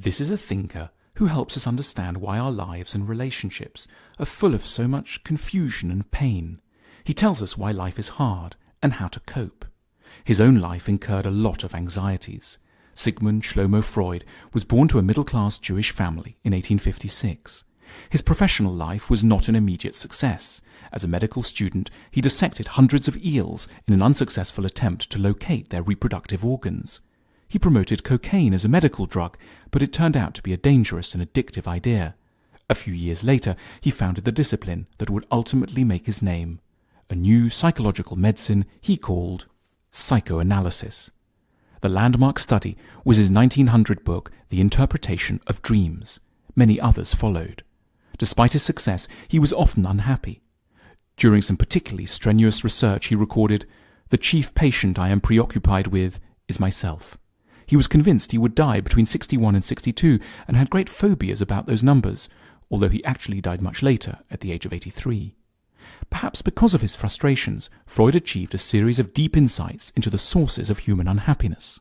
This is a thinker who helps us understand why our lives and relationships are full of so much confusion and pain. He tells us why life is hard and how to cope. His own life incurred a lot of anxieties. Sigmund Shlomo Freud was born to a middle-class Jewish family in 1856. His professional life was not an immediate success. As a medical student, he dissected hundreds of eels in an unsuccessful attempt to locate their reproductive organs. He promoted cocaine as a medical drug, but it turned out to be a dangerous and addictive idea. A few years later, he founded the discipline that would ultimately make his name, a new psychological medicine he called psychoanalysis. The landmark study was his 1900 book, The Interpretation of Dreams. Many others followed. Despite his success, he was often unhappy. During some particularly strenuous research, he recorded, "The chief patient I am preoccupied with is myself." He was convinced he would die between 61 and 62 and had great phobias about those numbers, although he actually died much later at the age of 83. Perhaps because of his frustrations, Freud achieved a series of deep insights into the sources of human unhappiness.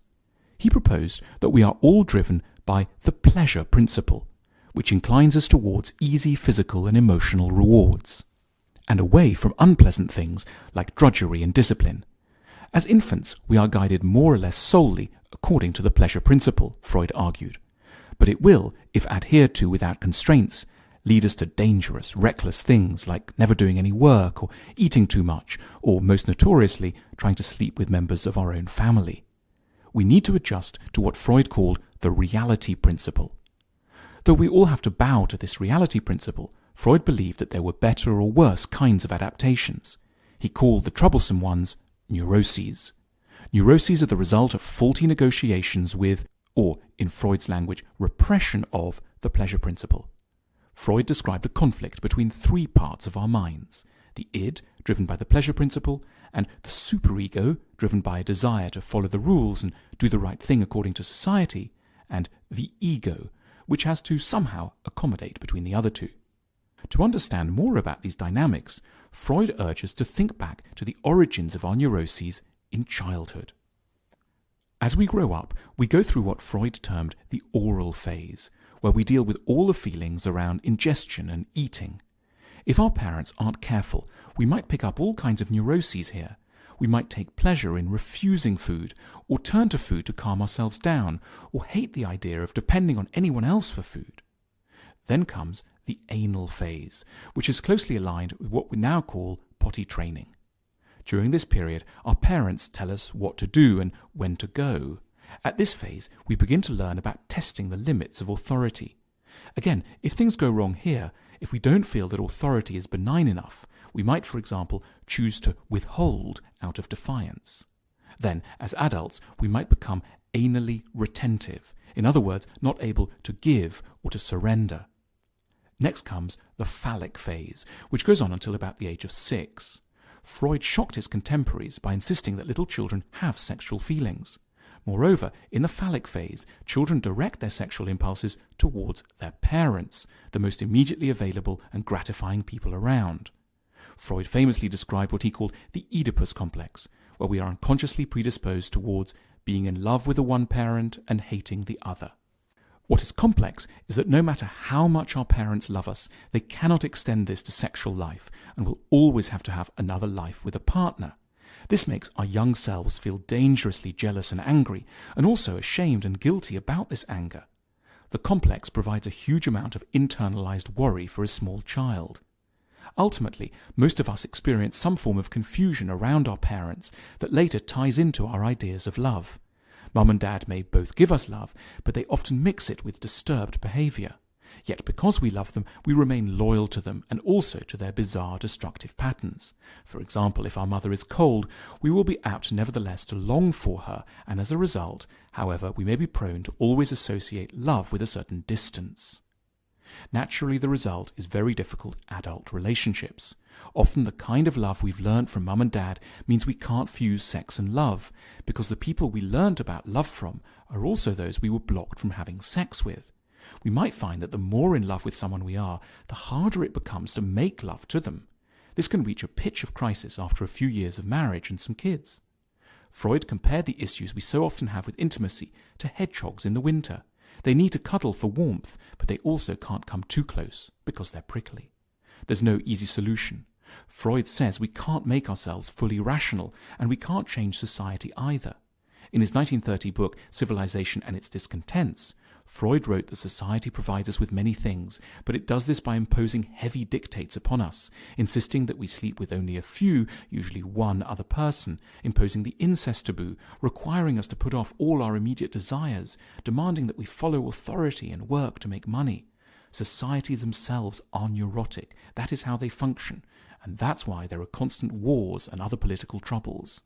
He proposed that we are all driven by the pleasure principle, which inclines us towards easy physical and emotional rewards, and away from unpleasant things like drudgery and discipline. As infants, we are guided more or less solely according to the pleasure principle, Freud argued, but it will, if adhered to without constraints, lead us to dangerous, reckless things like never doing any work or eating too much, or most notoriously, trying to sleep with members of our own family. We need to adjust to what Freud called the reality principle. Though we all have to bow to this reality principle, Freud believed that there were better or worse kinds of adaptations. He called the troublesome ones neuroses. Neuroses are the result of faulty negotiations with, or in Freud's language, repression of, the pleasure principle. Freud described a conflict between three parts of our minds: the id, driven by the pleasure principle, and the superego, driven by a desire to follow the rules and do the right thing according to society, and the ego, which has to somehow accommodate between the other two. To understand more about these dynamics, Freud urges to think back to the origins of our neuroses in childhood. As we grow up, we go through what Freud termed the oral phase, where we deal with all the feelings around ingestion and eating. If our parents aren't careful, we might pick up all kinds of neuroses here. We might take pleasure in refusing food, or turn to food to calm ourselves down, or hate the idea of depending on anyone else for food. Then comes the anal phase, which is closely aligned with what we now call potty training. During this period, our parents tell us what to do and when to go. At this phase, we begin to learn about testing the limits of authority. Again, if things go wrong here, if we don't feel that authority is benign enough, we might, for example, choose to withhold out of defiance. Then, as adults, we might become anally retentive, in other words, not able to give or to surrender. Next comes the phallic phase, which goes on until about the age of 6. Freud shocked his contemporaries by insisting that little children have sexual feelings. Moreover, in the phallic phase, children direct their sexual impulses towards their parents, the most immediately available and gratifying people around. Freud famously described what he called the Oedipus complex, where we are unconsciously predisposed towards being in love with the one parent and hating the other. What is complex is that no matter how much our parents love us, they cannot extend this to sexual life and will always have to have another life with a partner. This makes our young selves feel dangerously jealous and angry, and also ashamed and guilty about this anger. The complex provides a huge amount of internalized worry for a small child. Ultimately, most of us experience some form of confusion around our parents that later ties into our ideas of love. Mum and Dad may both give us love, but they often mix it with disturbed behavior. Yet because we love them, we remain loyal to them and also to their bizarre destructive patterns. For example, if our mother is cold, we will be apt nevertheless to long for her, and as a result, however, we may be prone to always associate love with a certain distance. Naturally, the result is very difficult adult relationships. Often the kind of love we've learned from Mum and Dad means we can't fuse sex and love, because the people we learned about love from are also those we were blocked from having sex with. We might find that the more in love with someone we are, the harder it becomes to make love to them. This can reach a pitch of crisis after a few years of marriage and some kids. Freud compared the issues we so often have with intimacy to hedgehogs in the winter. They need to cuddle for warmth, but they also can't come too close because they're prickly. There's no easy solution. Freud says we can't make ourselves fully rational, and we can't change society either. In his 1930 book, Civilization and Its Discontents, Freud wrote that society provides us with many things, but it does this by imposing heavy dictates upon us, insisting that we sleep with only a few, usually one other person, imposing the incest taboo, requiring us to put off all our immediate desires, demanding that we follow authority and work to make money. Society themselves are neurotic. That is how they function, and that's why there are constant wars and other political troubles.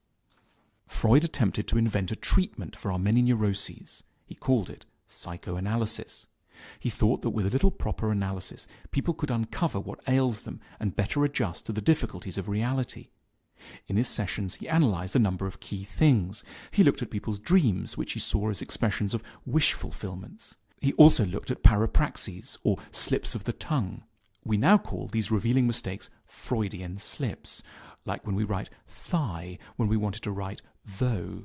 Freud attempted to invent a treatment for our many neuroses. He called it psychoanalysis. He thought that with a little proper analysis, people could uncover what ails them and better adjust to the difficulties of reality. In his sessions, he analysed a number of key things. He looked at people's dreams, which he saw as expressions of wish fulfillments. He also looked at parapraxes, or slips of the tongue. We now call these revealing mistakes Freudian slips, like when we write thigh when we wanted to write though.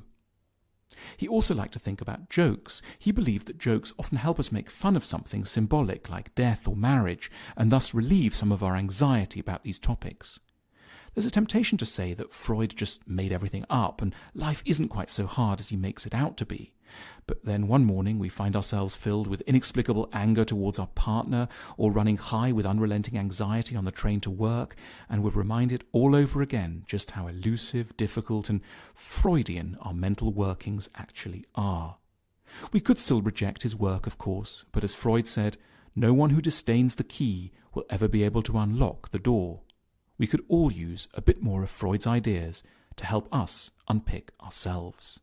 He also liked to think about jokes. He believed that jokes often help us make fun of something symbolic like death or marriage, and thus relieve some of our anxiety about these topics. There's a temptation to say that Freud just made everything up and life isn't quite so hard as he makes it out to be. But then one morning we find ourselves filled with inexplicable anger towards our partner, or running high with unrelenting anxiety on the train to work, and we're reminded all over again just how elusive, difficult and Freudian our mental workings actually are. We could still reject his work, of course, but as Freud said, no one who disdains the key will ever be able to unlock the door. We could all use a bit more of Freud's ideas to help us unpick ourselves.